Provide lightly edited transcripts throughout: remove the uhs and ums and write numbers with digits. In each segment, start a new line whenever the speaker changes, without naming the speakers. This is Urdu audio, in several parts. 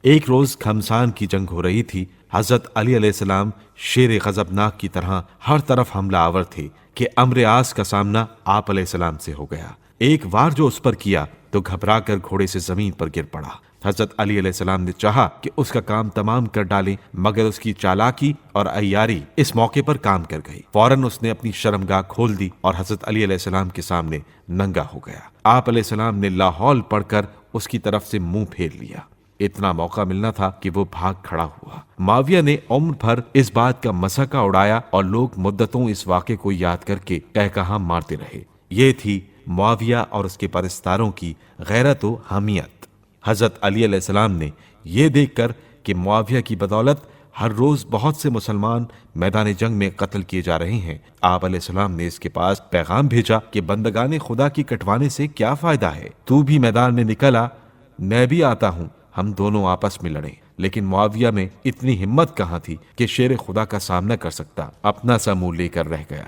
ایک روز خمسان کی جنگ ہو رہی تھی۔ حضرت علی علیہ السلام شیر غضبناک کی طرح ہر طرف حملہ آور تھے کہ عمرو عاص کا سامنا آپ علیہ السلام سے ہو گیا۔ ایک وار جو اس پر کیا تو گھبرا کر گھوڑے سے زمین پر گر پڑا۔ حضرت علی علیہ السلام نے چاہا کہ اس کا کام تمام کر ڈالیں، مگر اس کی چالاکی اور عیاری اس موقع پر کام کر گئی۔ فوراً اس نے اپنی شرمگاہ کھول دی اور حضرت علی علیہ السلام کے سامنے ننگا ہو گیا۔ آپ علیہ السلام نے لا حول پڑھ کر اس کی طرف سے منہ پھیر لیا۔ اتنا موقع ملنا تھا کہ وہ بھاگ کھڑا ہوا۔ معاویہ نے عمر بھر اس بات کا مسخہ اڑایا اور لوگ مدتوں اس واقعے کو یاد کر کے کہا مارتے رہے۔ یہ تھی معاویہ اور اس کے پرستاروں کی غیرت و حمیت۔ حضرت علی علیہ السلام نے یہ دیکھ کر کہ معاویہ کی بدولت ہر روز بہت سے مسلمان میدان جنگ میں قتل کیے جا رہے ہیں، آپ علیہ السلام نے اس کے پاس پیغام بھیجا کہ بندگان خدا کی کٹوانے سے کیا فائدہ ہے؟ تو بھی میدان میں نکلا، میں بھی آتا ہوں، ہم دونوں آپس میں لڑیں۔ لیکن معاویہ میں اتنی ہمت کہاں تھی کہ شیر خدا کا سامنا کر سکتا، اپنا سا منہ لے کر رہ گیا۔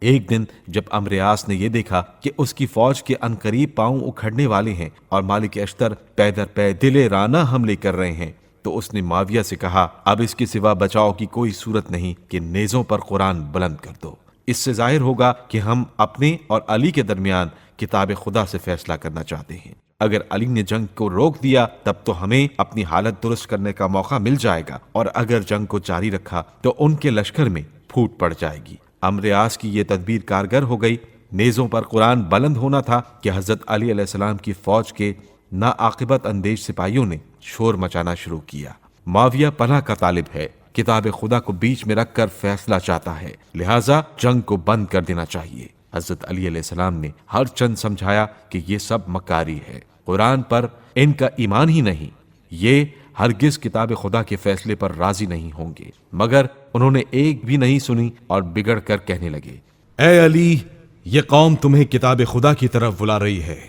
ایک دن جب عمرو عاص نے یہ دیکھا کہ اس کی فوج کے عنقریب پاؤں اکھڑنے والے ہیں اور مالک اشتر پے در پے دل رانہ حملے کر رہے ہیں، تو اس نے معاویہ سے کہا اب اس کے سوا بچاؤ کی کوئی صورت نہیں کہ نیزوں پر قرآن بلند کر دو۔ اس سے ظاہر ہوگا کہ ہم اپنے اور علی کے درمیان کتاب خدا سے فیصلہ کرنا چاہتے ہیں۔ اگر علی نے جنگ کو روک دیا تب تو ہمیں اپنی حالت درست کرنے کا موقع مل جائے گا، اور اگر جنگ کو جاری رکھا تو ان کے لشکر میں پھوٹ پڑ جائے گی۔ عمرو عاص کی یہ تدبیر کارگر ہو گئی۔ نیزوں پر قرآن بلند ہونا تھا کہ حضرت علی علیہ السلام کی فوج کے ناعاقبت اندیش سپاہیوں نے شور مچانا شروع کیا۔ معاویہ پناہ کا طالب ہے، کتاب خدا کو بیچ میں رکھ کر فیصلہ چاہتا ہے، لہٰذا جنگ کو بند کر دینا چاہیے۔ حضرت علی علیہ السلام نے ہر چند سمجھایا کہ یہ سب مکاری ہے، قرآن پر ان کا ایمان ہی نہیں، یہ ہرگز کتاب خدا کے فیصلے پر راضی نہیں ہوں گے، مگر انہوں نے ایک بھی نہیں سنی اور بگڑ کر کہنے لگے،
اے علی، یہ قوم تمہیں کتاب خدا کی طرف بلا رہی ہے،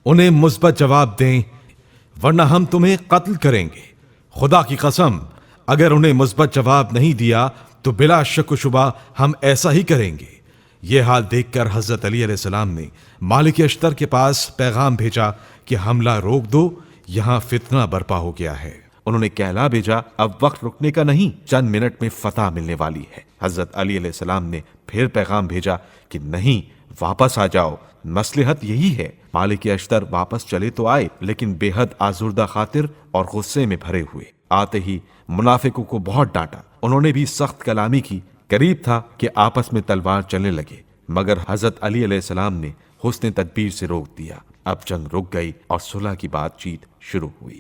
انہیں مثبت جواب دیں ورنہ ہم تمہیں قتل کریں گے۔ خدا کی قسم، اگر انہیں مثبت جواب نہیں دیا تو بلا شک و شبہ ہم ایسا ہی کریں گے۔ یہ حال دیکھ کر حضرت علی علیہ السلام نے مالک اشتر کے پاس پیغام بھیجا کہ حملہ روک دو، یہاں فتنہ برپا ہو گیا ہے۔
انہوں نے کہلا بھیجا اب وقت رکنے کا نہیں، چند منٹ میں فتح ملنے والی ہے۔ حضرت علی علیہ السلام نے پھر پیغام بھیجا کہ نہیں، واپس آ جاؤ، مصلحت یہی ہے۔ مالک اشتر واپس چلے تو آئے، لیکن بے حد آزردہ خاطر اور غصے میں بھرے ہوئے۔ آتے ہی منافقوں کو بہت ڈانٹا، انہوں نے بھی سخت کلامی کی۔ قریب تھا کہ آپس میں تلوار چلنے لگے، مگر حضرت علی علیہ السلام نے حسن تدبیر سے روک دیا۔ اب جنگ رک گئی اور صلح کی بات چیت شروع ہوئی۔